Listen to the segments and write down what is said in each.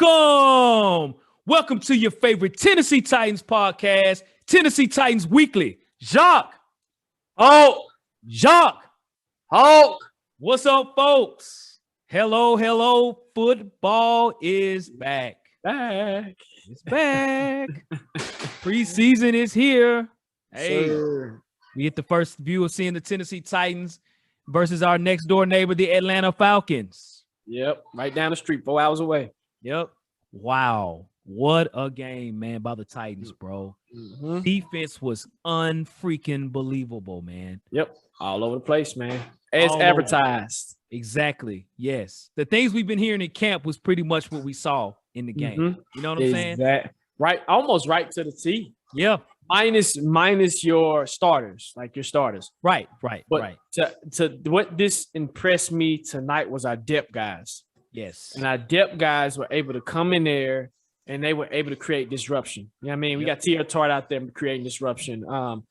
Welcome to your favorite Tennessee Titans podcast, Tennessee Titans Weekly. Jacques. What's up, folks? Hello. Football is back. It's back. Preseason is here. Hey, sir. We get the first view of seeing the Tennessee Titans versus our next door neighbor, the Atlanta Falcons. Yep, right down the street, 4 hours away. Yep. Wow. What a game, man, by the Titans, bro. Mm-hmm. Defense was unfreaking believable, man. Yep. All over the place, man. As advertised. Exactly. Yes. The things we've been hearing in camp was pretty much what we saw in the game. Mm-hmm. You know what I'm saying? Right. Almost right to the T. Yeah. Minus your starters, like your starters. Right. But to what this impressed me tonight was our depth guys. Yes. And our depth guys were able to come in there and they were able to create disruption. You know what I mean? We got T.R. Tart out there creating disruption. With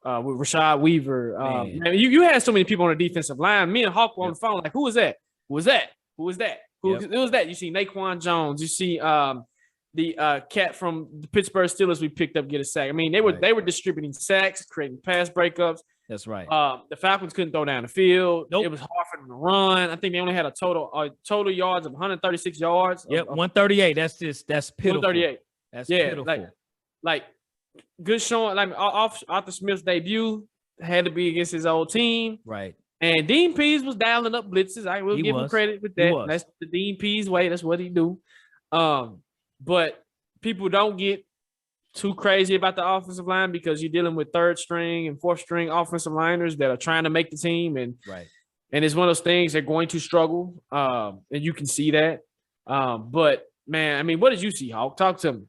Rashad Weaver. You had so many people on the defensive line. Me and Hawk were on the phone like, who was that? Who was that? Who was that? Who was that? You see Naquan Jones. You see the cat from the Pittsburgh Steelers we picked up get a sack. I mean, they were distributing sacks, creating pass breakups. That's right. The Falcons couldn't throw down the field. Nope. It was hard for them to run. I think they only had a total yards of 136 yards. Yep, 138. That's pitiful. 138. That's pitiful. Like good showing. Like Arthur Smith's debut had to be against his old team. Right. And Dean Pease was dialing up blitzes. I will give him credit with that. That's the Dean Pease way. That's what he do. But people don't get too crazy about the offensive line because you're dealing with third string and fourth string offensive liners that are trying to make the team. And it's one of those things they're going to struggle. And you can see that. But man, I mean, what did you see, Hawk? Talk to me.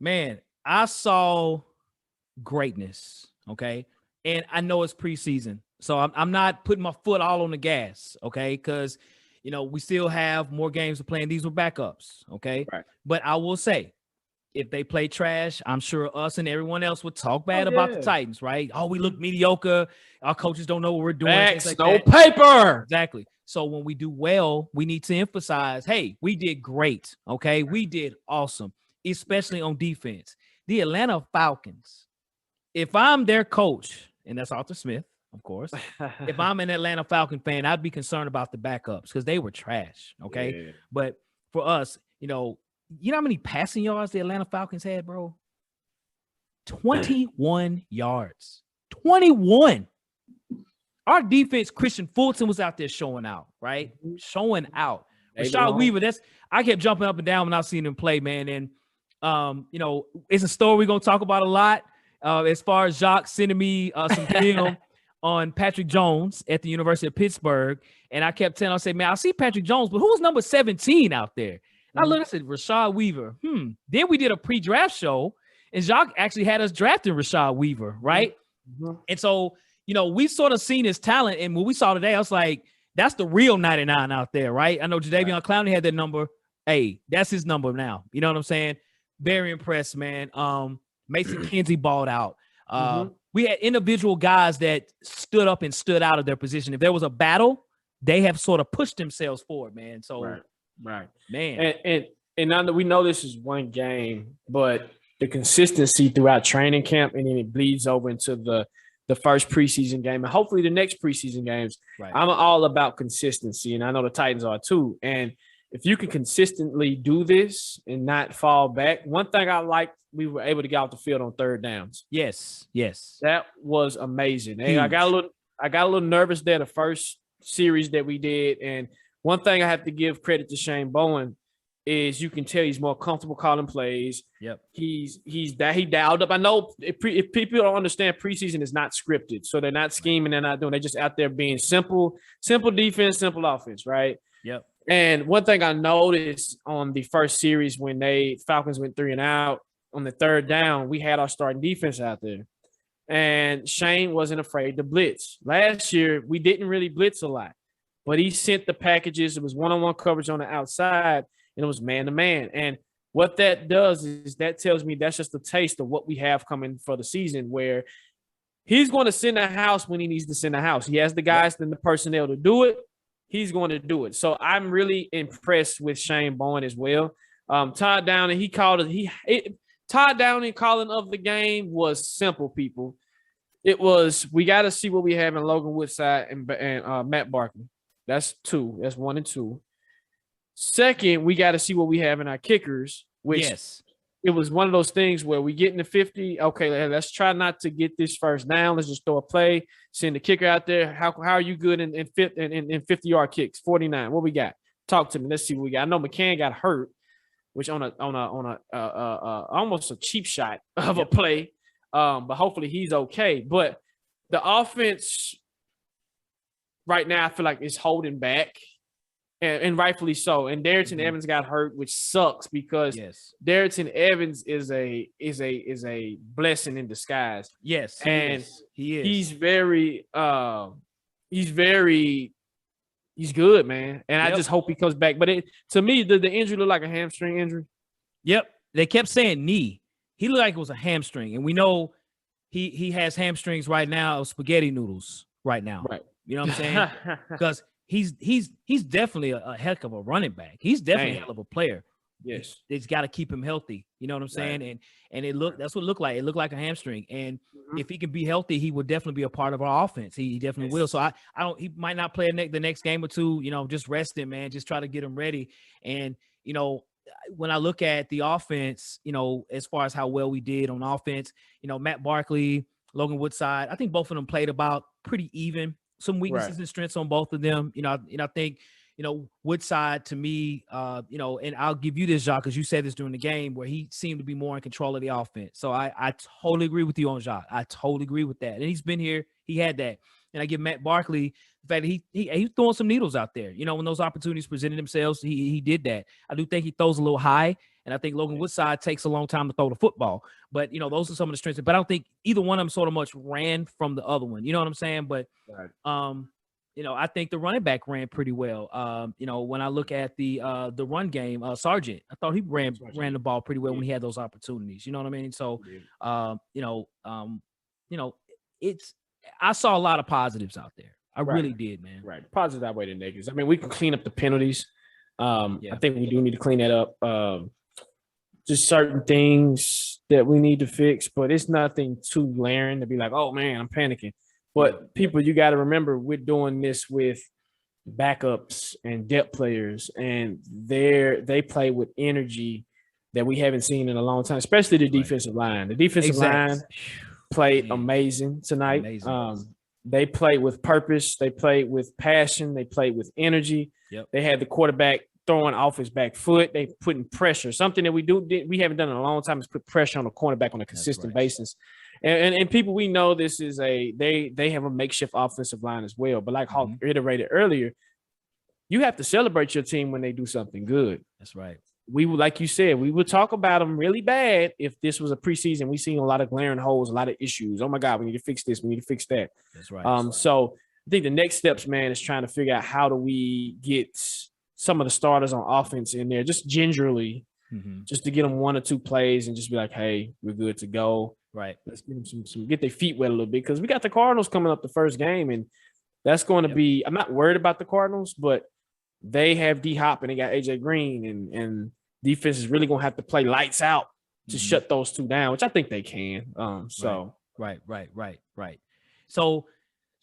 Man, I saw greatness. Okay. And I know it's preseason. So I'm not putting my foot all on the gas. Okay. Because, we still have more games to play and these were backups. Okay. Right. But I will say, if they play trash, I'm sure us and everyone else would talk bad about the Titans, right? Oh, we look mediocre. Our coaches don't know what we're doing. Facts, no paper. Exactly. So when we do well, we need to emphasize, hey, we did great, okay? We did awesome, especially on defense. The Atlanta Falcons, if I'm their coach, and that's Arthur Smith, of course, if I'm an Atlanta Falcon fan, I'd be concerned about the backups because they were trash, okay? Yeah. But for us, you know how many passing yards the Atlanta Falcons had, bro? 21 yards. 21. Our defense, Christian Fulton was out there showing out, right? Showing out. Rashad Weaver, I kept jumping up and down when I seen him play, man. And, it's a story we're going to talk about a lot as far as Jacques sending me some film on Patrick Jones at the University of Pittsburgh. And I kept telling him, I said, man, I see Patrick Jones, but who's number 17 out there? I looked, I said, Rashad Weaver. Then we did a pre-draft show, and Jacques actually had us drafting Rashad Weaver, right? Mm-hmm. And so, we sort of seen his talent, and when we saw today, I was like, that's the real 99 out there, right? I know Jadeveon Clowney had that number. Hey, that's his number now. You know what I'm saying? Very impressed, man. Mason Kinsey balled out. We had individual guys that stood up and stood out of their position. If there was a battle, they have sort of pushed themselves forward, man. So, Right, man, and now that we know this is one game, but the consistency throughout training camp, and then it bleeds over into the first preseason game, and hopefully the next preseason games. Right. I'm all about consistency, and I know the Titans are too. And if you can consistently do this and not fall back, one thing I like, we were able to get off the field on third downs. Yes, that was amazing. And I got a little nervous there the first series that we did, and one thing I have to give credit to Shane Bowen is you can tell he's more comfortable calling plays. Yep. He dialed up. I know if people don't understand, preseason is not scripted, so they're not scheming, they're not doing. They're just out there being simple defense, simple offense, right? Yep. And one thing I noticed on the first series when Falcons went 3 and out on the third down, we had our starting defense out there, and Shane wasn't afraid to blitz. Last year we didn't really blitz a lot. But he sent the packages. It was one-on-one coverage on the outside, and it was man-to-man. And what that does is that tells me that's just a taste of what we have coming for the season, where he's going to send a house when he needs to send a house. He has the guys and the personnel to do it. He's going to do it. So I'm really impressed with Shane Bowen as well. Todd Downing, he called it. Todd Downing calling of the game was simple, people. It was, we got to see what we have in Logan Woodside and Matt Barkley. That's 2. That's 1 and 2. Second, we got to see what we have in our kickers, which it was one of those things where we get in the 50. Okay, let's try not to get this first down. Let's just throw a play, send the kicker out there. How are you good in 50-yard kicks? 49. What we got? Talk to me. Let's see what we got. I know McCann got hurt, which on a almost a cheap shot of a play. But hopefully he's okay. But the offense right now, I feel like is holding back, and rightfully so. And Darrington Evans got hurt, which sucks because Darrington Evans is a blessing in disguise. Yes, and he is. He's good, man. And I just hope he comes back. But to me, the injury looked like a hamstring injury. Yep. They kept saying knee. He looked like it was a hamstring. And we know he has hamstrings right now of spaghetti noodles right now. Right. You know what I'm saying? Because he's definitely a heck of a running back. He's definitely a hell of a player. Yes. It's got to keep him healthy. You know what I'm saying? Right. And that's what it looked like. It looked like a hamstring. And if he can be healthy, he would definitely be a part of our offense. He definitely will. So he might not play the next game or two, you know, just rest him, man. Just try to get him ready. And, you know, when I look at the offense, you know, as far as how well we did on offense, you know, Matt Barkley, Logan Woodside, I think both of them played about pretty even. Some weaknesses and strengths on both of them. You know, and I think, you know, Woodside to me, you know, and I'll give you this, Jacques, because you said this during the game where he seemed to be more in control of the offense. So I totally agree with you on Jacques. I totally agree with that. And he's been here. He had that. And I give Matt Barkley the fact that he's throwing some needles out there. You know, when those opportunities presented themselves, he did that. I do think he throws a little high. And I think Logan Woodside takes a long time to throw the football. But, you know, those are some of the strengths. But I don't think either one of them sort of much ran from the other one. You know what I'm saying? But, you know, I think the running back ran pretty well. You know, when I look at the run game, Sargent, I thought he ran the ball pretty well when he had those opportunities. You know what I mean? So, you know, I saw a lot of positives out there. I really did, man. Right. Positives that way to negatives. I mean, we can clean up the penalties. I think we do need to clean that up. Just certain things that we need to fix, but it's nothing too glaring to be like, oh man, I'm panicking. But people, you got to remember, we're doing this with backups and depth players, and they play with energy that we haven't seen in a long time, especially the defensive line. The defensive line played amazing tonight. They played with purpose. They played with passion. They played with energy. They had the quarterback throwing off his back foot. They putting pressure. Something that we haven't done in a long time is put pressure on the cornerback on a consistent basis. And people, we know this is they have a makeshift offensive line as well. But like Hawk reiterated earlier, you have to celebrate your team when they do something good. That's right. We would, like you said, we would talk about them really bad if this was a preseason. We seen a lot of glaring holes, a lot of issues. Oh my God, we need to fix this. We need to fix that. That's right. So I think the next steps, man, is trying to figure out how do we get some of the starters on offense in there, just gingerly, just to get them 1 or 2 plays and just be like, hey, we're good to go. Right. Let's get them some get their feet wet a little bit, because we got the Cardinals coming up the first game, and that's going to be. I'm not worried about the Cardinals, but they have D-Hop and they got AJ Green, and defense is really going to have to play lights out to shut those two down, which I think they can. Right. So,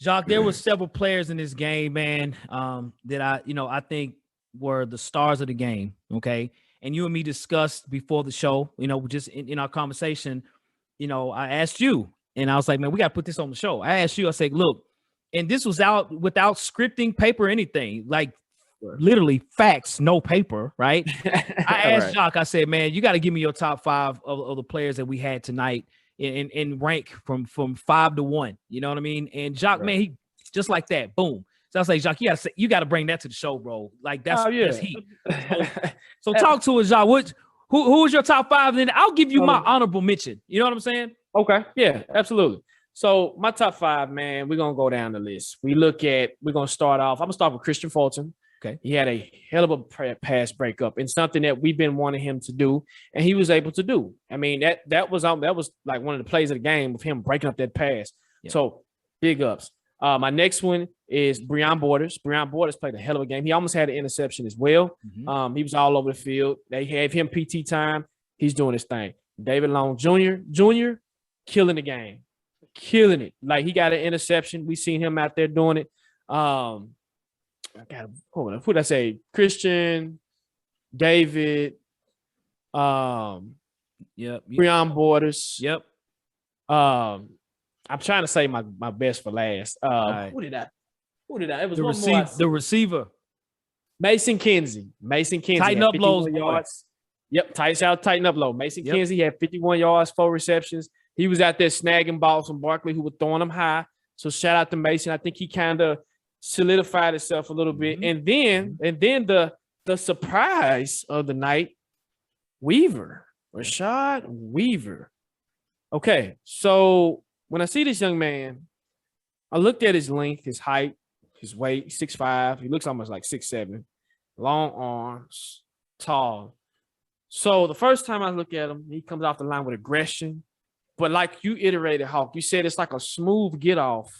Jacques, there were several players in this game, man, that I think were the stars of the game. Okay, and you and me discussed before the show. You know, just in our conversation. You know, I asked you, and I was like, man, we got to put this on the show. I asked you, I said, look, and this was out without scripting, paper, anything, like literally facts, no paper, right? I asked Jacques, I said, man, you got to give me your top 5 of the players that we had tonight in rank from 5 to 1. You know what I mean? And Jacques, man, he just like that, boom. So I was like, Jacques, you got to bring that to the show, bro. Like that's heat. So talk to us, Jacques. Who is your top 5? Then I'll give you my honorable mention. You know what I'm saying? Okay. Yeah, absolutely. So my top 5, man, we're going to go down the list. We're going to start off. I'm going to start with Christian Fulton. Okay. He had a hell of a pass breakup and something that we've been wanting him to do, and he was able to do. I mean, that was like one of the plays of the game with him breaking up that pass. Yeah. So big ups. My next one is Breon Borders. Breon Borders played a hell of a game. He almost had an interception as well. He was all over the field. They gave him PT time. He's doing his thing. David Long Jr., killing the game. Killing it. Like, he got an interception. We seen him out there doing it. Who did I say? Christian, David, Breon Borders. Yep. I'm trying to say my best for last. Right. Who did I? It was the receiver. Mason Kinsey. Tighten up low yards. Yep, tighten up low. Mason Kinsey had 51 yards, 4 receptions. He was out there snagging balls from Barkley, who was throwing them high. So shout out to Mason. I think he kind of solidified himself a little bit. And then the surprise of the night, Rashad Weaver. Okay, so when I see this young man, I looked at his length, his height, his weight, 6'5". He looks almost like 6'7". Long arms, tall. So the first time I look at him, he comes off the line with aggression. But like you iterated, Hawk, you said it's like a smooth get off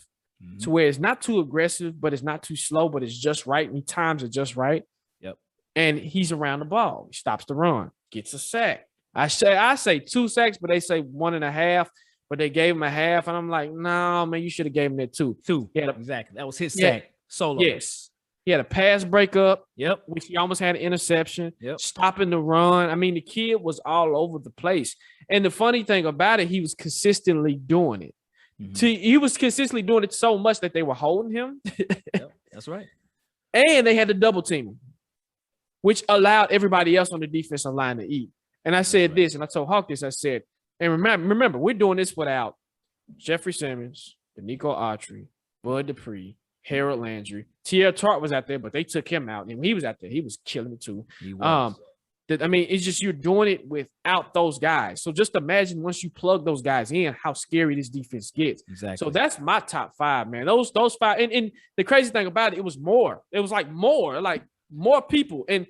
to where it's not too aggressive, but it's not too slow, but it's just right. And he times it just right. Yep. And he's around the ball. He stops the run, gets a sack. I say 2 sacks, but they say 1.5. But they gave him a half, and I'm like, no, man, you should have gave him that 2. Exactly. That was his sack. Solo. Yes. He had a pass breakup. Yep. Which he almost had an interception. Yep. Stopping the run. I mean, the kid was all over the place. And the funny thing about it, he was consistently doing it. He was consistently doing it so much that they were holding him. Yep. That's right. And they had to double team him, which allowed everybody else on the defensive line to eat. And I said this, and I told Hawk this, I said, and remember, we're doing this without Jeffrey Simmons, Danico Autry, Bud Dupree, Harold Landry. Tierra Tart was out there, but they took him out. And when he was out there, he was killing it too. He was. It's just you're doing it without those guys. So just imagine once you plug those guys in, how scary this defense gets. Exactly. So that's my top 5, man. Those 5. And the crazy thing about it was more. It was like more people. And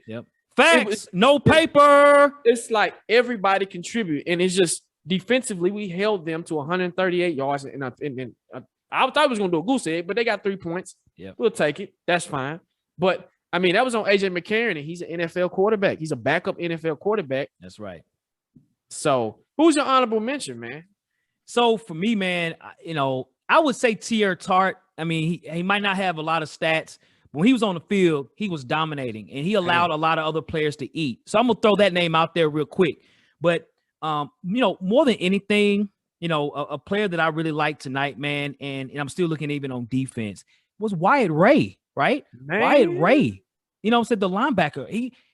facts, no paper. It's like everybody contribute. And it's just defensively, we held them to 138 yards. And I thought I was going to do a goose egg, but they got 3 points. Yeah, we'll take it. That's fine. But I mean, that was on AJ McCarron, and he's an NFL quarterback. He's a backup NFL quarterback. That's right. So who's your honorable mention, man? So for me, man, I would say Tierra Tart. I mean, he might not have a lot of stats. When he was on the field, he was dominating, and he allowed a lot of other players to eat. So I'm going to throw that name out there real quick. But, more than anything, a player that I really liked tonight, man, and I'm still looking even on defense, was Wyatt Ray, right? Man. Wyatt Ray, the linebacker.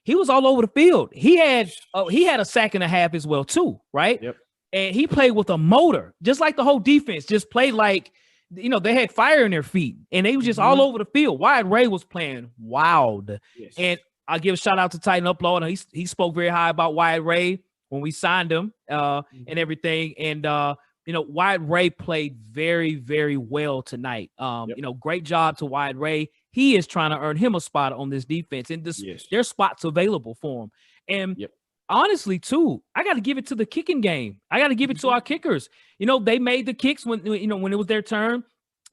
He was all over the field. He had a sack and a half as well too, right? Yep. And he played with a motor, just like the whole defense, just played like, they had fire in their feet, and they was just all over the field. Wyatt Ray was playing wild. Yes. And I'll give a shout out to Titan Upload. He spoke very high about Wyatt Ray when we signed him and everything. And, Wyatt Ray played very, very well tonight. Great job to Wyatt Ray. He is trying to earn him a spot on this defense, and there's spots available for him. And honestly, too, I got to give it to the kicking game. I got to give it to our kickers. They made the kicks when it was their turn.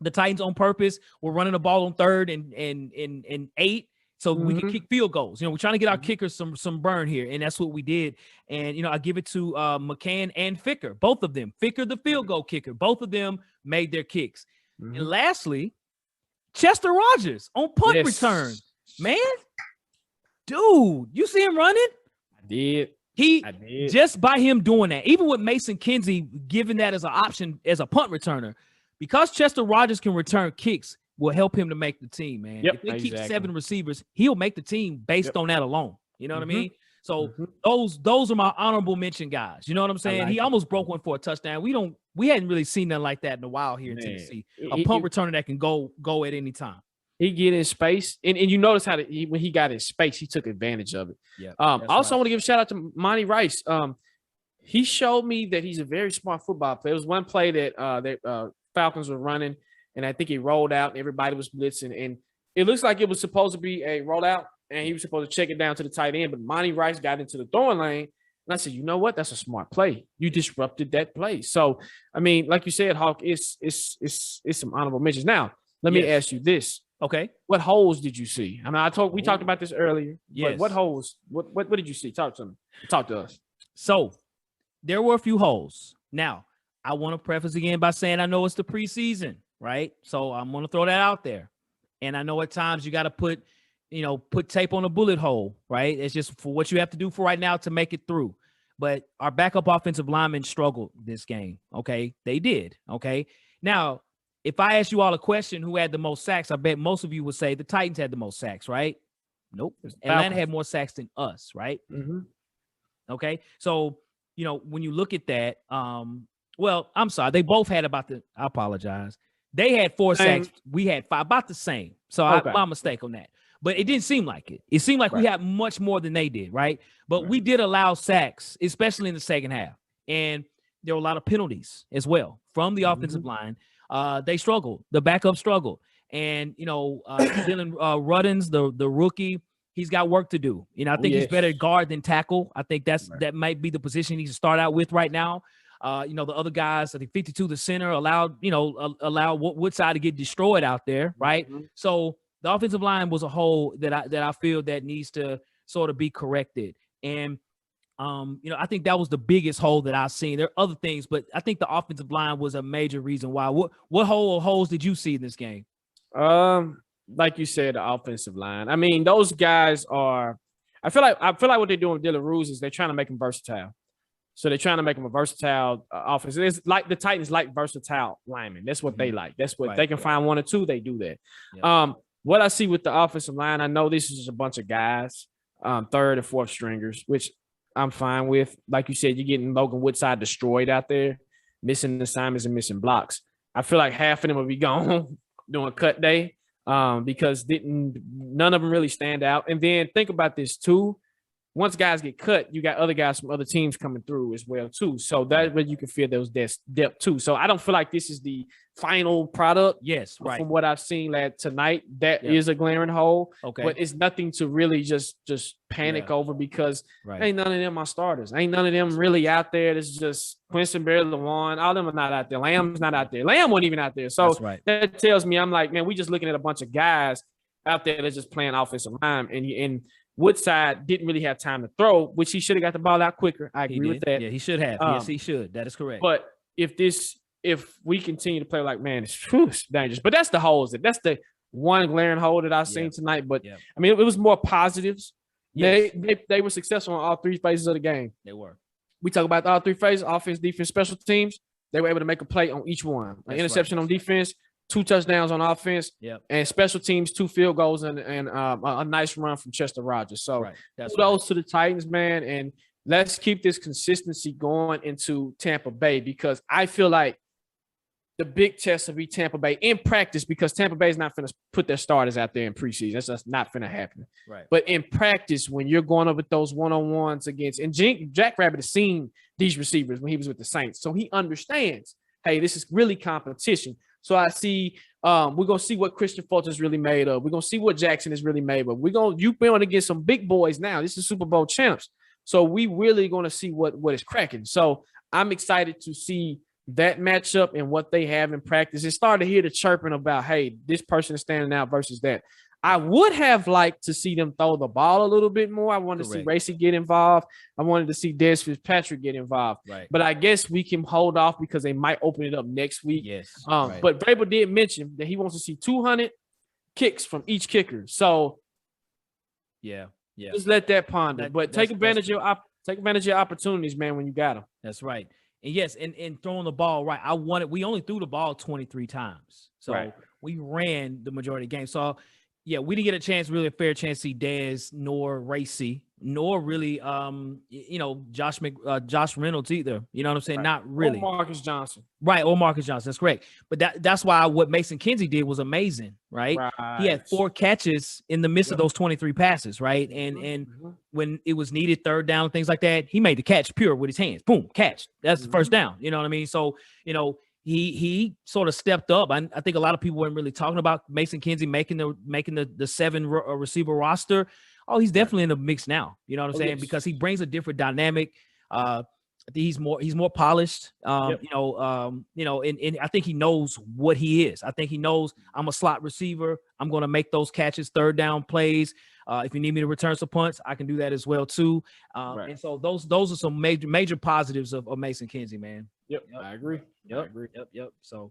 The Titans on purpose were running the ball on 3rd and 8. So we can kick field goals. We're trying to get our kickers some burn here, and that's what we did. And, I give it to McCann and Ficker, both of them. Ficker, the field goal kicker, both of them made their kicks. And lastly, Chester Rogers on punt return. Man, dude, you see him running? I did. Just by him doing that, even with Mason Kinsey giving that as an option as a punt returner, because Chester Rogers can return kicks, will help him to make the team, man. If they keep 7 receivers, he'll make the team based on that alone. You know what I mean? So those are my honorable mention guys. You know what I'm saying? He almost broke one for a touchdown. We hadn't really seen nothing like that in a while here in Tennessee. A punt returner that can go at any time. He get in space, and you notice how when he got in space, he took advantage of it. Yeah. I want to give a shout out to Monty Rice. He showed me that he's a very smart football player. There was one play that Falcons were running, and I think he rolled out, and everybody was blitzing, and it looks like it was supposed to be a rollout, and he was supposed to check it down to the tight end, but Monty Rice got into the throwing lane, and I said, you know what? That's a smart play. You disrupted that play. So, I mean, like you said, Hawk, it's some honorable mentions. Now, Let me ask you this. Okay. What holes did you see? I mean, we talked about this earlier. Yes. But what holes? What did you see? Talk to me. Talk to us. So there were a few holes. Now, I want to preface again by saying I know it's the preseason, right? So I'm going to throw that out there. And I know at times you got to put tape on a bullet hole, right? It's just for what you have to do for right now to make it through. But our backup offensive linemen struggled this game, okay? They did, okay? Now, if I ask you all a question, who had the most sacks, I bet most of you would say the Titans had the most sacks, right? Nope. Atlanta had more sacks than us, right? Mm-hmm. Okay. So, when you look at that, well, I'm sorry. They both had I apologize. They had 4 sacks. We had 5, about the same. So my mistake on that. But it didn't seem like it. It seemed like we had much more than they did, right? But we did allow sacks, especially in the second half. And there were a lot of penalties as well from the offensive line. They struggled. The backup struggled. And, Dylan Ruddins, the rookie, he's got work to do. I think he's better at guard than tackle. I think that might be the position he should start out with right now. The other guys, I think 52, the center, allowed Woodside to get destroyed out there, right? Mm-hmm. So the offensive line was a hole that I feel that needs to sort of be corrected. And I think that was the biggest hole that I've seen. There are other things, but I think the offensive line was a major reason why. What hole or holes did you see in this game? Like you said, the offensive line. I mean, those guys are. I feel like what they're doing with Dylan Ruse is they're trying to make him versatile. So they're trying to make him a versatile offense. It's like the Titans like versatile linemen. That's what they like. That's what they can find 1 or 2. They do that. Yeah. What I see with the offensive line, I know this is just a bunch of guys, 3rd and 4th stringers, which I'm fine with. Like you said, you're getting Logan Woodside destroyed out there, missing assignments and missing blocks. I feel like half of them will be gone during cut day because none of them really stand out. And then think about this too. Once guys get cut, you got other guys from other teams coming through as well too. So that's where you can feel those depth too. So I don't feel like this is the final product. Yes, right. From what I've seen tonight, that is a glaring hole. Okay, but it's nothing to really just panic over because ain't none of them are starters. Ain't none of them really out there. It's just Quincy Bear, Lawan. All of them are not out there. Lamb's not out there. Lamb wasn't even out there. So that tells me I'm like, man, we just looking at a bunch of guys out there that's just playing offensive line and Woodside didn't really have time to throw, which he should have got the ball out quicker. I agree with that. Yeah, he should have. Yes, he should. That is correct. But if we continue to play like, man, it's dangerous. But that's the holes. That's the one glaring hole that I've seen tonight. But I mean, it was more positives. Yes. They were successful on all 3 phases of the game. They were. We talk about all 3 phases: offense, defense, special teams. They were able to make a play on each one. An interception on defense, 2 touchdowns on offense, and special teams, 2 field goals, and a nice run from Chester Rogers. So kudos to the Titans, man, and let's keep this consistency going into Tampa Bay because I feel like the big test will be Tampa Bay in practice because Tampa Bay is not going to put their starters out there in preseason. That's just not going to happen. Right. But in practice, when you're going up with those one-on-ones against – and Jack Rabbit has seen these receivers when he was with the Saints, so he understands, hey, this is really competition. So I see we're going to see what Christian Fulton is really made of. We're going to see what Jackson is really made of. You've been to get some big boys now. This is Super Bowl champs. So we really going to see what is cracking. So I'm excited to see that matchup and what they have in practice. It started to hear the chirping about, hey, this person is standing out versus that. I would have liked to see them throw the ball a little bit more. I wanted to see Racy get involved. I wanted to see Des Fitzpatrick get involved. Right. But I guess we can hold off because they might open it up next week. Yes. But Vrabel did mention that he wants to see 200 kicks from each kicker. So just let that ponder. But take advantage of your opportunities, man, when you got them. That's right. And yes, and throwing the ball right. We only threw the ball 23 times. So we ran the majority of the game. So we didn't get a fair chance to see Dez nor Racy, nor really Josh Reynolds either. You know what I'm saying? Not really. Or Marcus Johnson. Right, or Marcus Johnson. That's correct. But that's why what Mason Kinsey did was amazing, right? He had 4 catches in the midst of those 23 passes, right? And when it was needed, 3rd down, things like that, he made the catch pure with his hands. Boom, catch. That's the first down. You know what I mean? So, he sort of stepped up. I think a lot of people weren't really talking about Mason Kinsey making the 7 receiver roster. Oh, he's definitely in the mix now. You know what I'm saying? Yes. Because he brings a different dynamic. I think he's more polished. Yep. And I think he knows what he is. I think he knows I'm a slot receiver. I'm going to make those catches, third down plays. If you need me to return some punts, I can do that as well too. Right. And so those are some major positives of Mason Kinsey, man. Yep. I agree. Yep. So,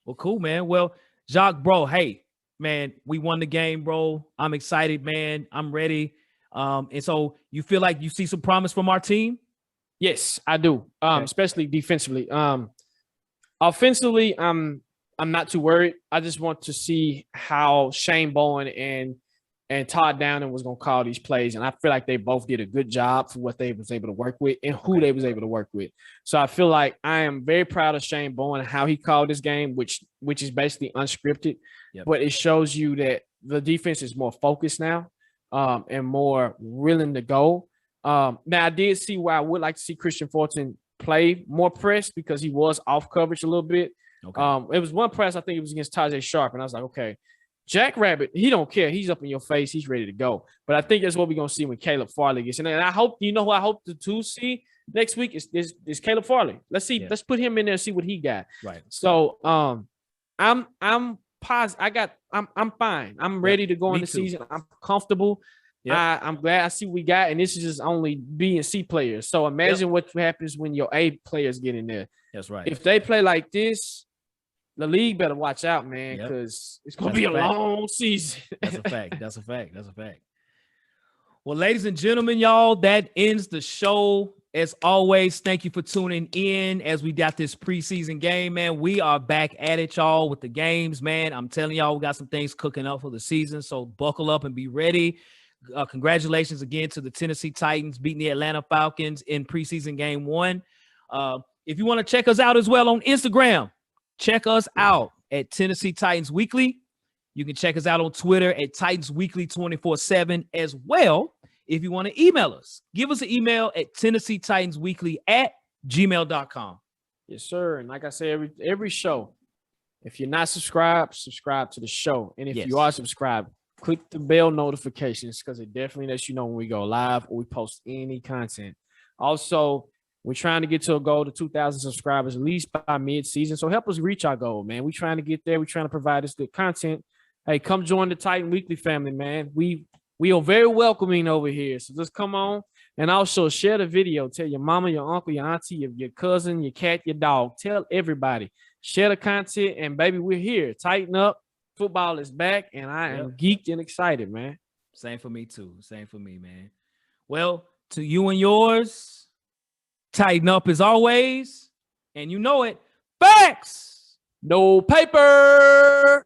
well, cool, man. Well, Jacques, bro, hey, man, we won the game, bro. I'm excited, man. I'm ready. And so you feel like you see some promise from our team? Yes, I do. Especially defensively. Offensively, I'm not too worried. I just want to see how Shane Bowen and Todd Downing was going to call these plays. And I feel like they both did a good job for what they was able to work with and who they was able to work with. So I feel like I am very proud of Shane Bowen and how he called this game, which is basically unscripted. Yep. But it shows you that the defense is more focused now and more willing to go. Now, I did see where I would like to see Christian Fulton play more press because he was off coverage a little bit. Okay. It was one press, I think it was against Tajay Sharp, and I was like, okay, Jack Rabbit, he don't care. He's up in your face. He's ready to go. But I think that's what we're going to see when Caleb Farley gets in there. And I hope, who I hope to see next week is Caleb Farley. Let's see. Yeah. Let's put him in there and see what he got. Right. So I'm positive. I'm fine. I'm ready to go in the season. I'm comfortable. Yep. I'm glad I see what we got, and this is just only B and C players. So imagine what happens when your A players get in there. That's right. If they play like this, the league better watch out, man, because it's going to be a long season. That's a fact. Well, ladies and gentlemen, y'all, that ends the show. As always, thank you for tuning in as we got this preseason game, man. We are back at it, y'all, with the games, man. I'm telling y'all, we got some things cooking up for the season, so buckle up and be ready. Congratulations again to the Tennessee Titans beating the Atlanta Falcons in preseason game 1. If you want to check us out as well on Instagram, check us out at Tennessee Titans Weekly. You can check us out on Twitter at Titans Weekly 24/7 as well. If you want to email us, give us an email at TennesseeTitansWeekly@gmail.com. Yes, sir. And like I say, every show, if you're not subscribed, subscribe to the show. And if you are subscribed, click the bell notifications because it definitely lets you know when we go live or we post any content. Also, we're trying to get to a goal to 2,000 subscribers at least by mid-season. So help us reach our goal, man. We're trying to get there. We're trying to provide this good content. Hey, come join the Titan Weekly family, man. We are very welcoming over here. So just come on and also share the video. Tell your mama, your uncle, your auntie, your cousin, your cat, your dog. Tell everybody. Share the content. And, baby, we're here. Tighten up. Football is back, and I am geeked and excited, man. Same for me, too. Same for me, man. Well, to you and yours, tighten up as always. And you know it. Facts! No paper!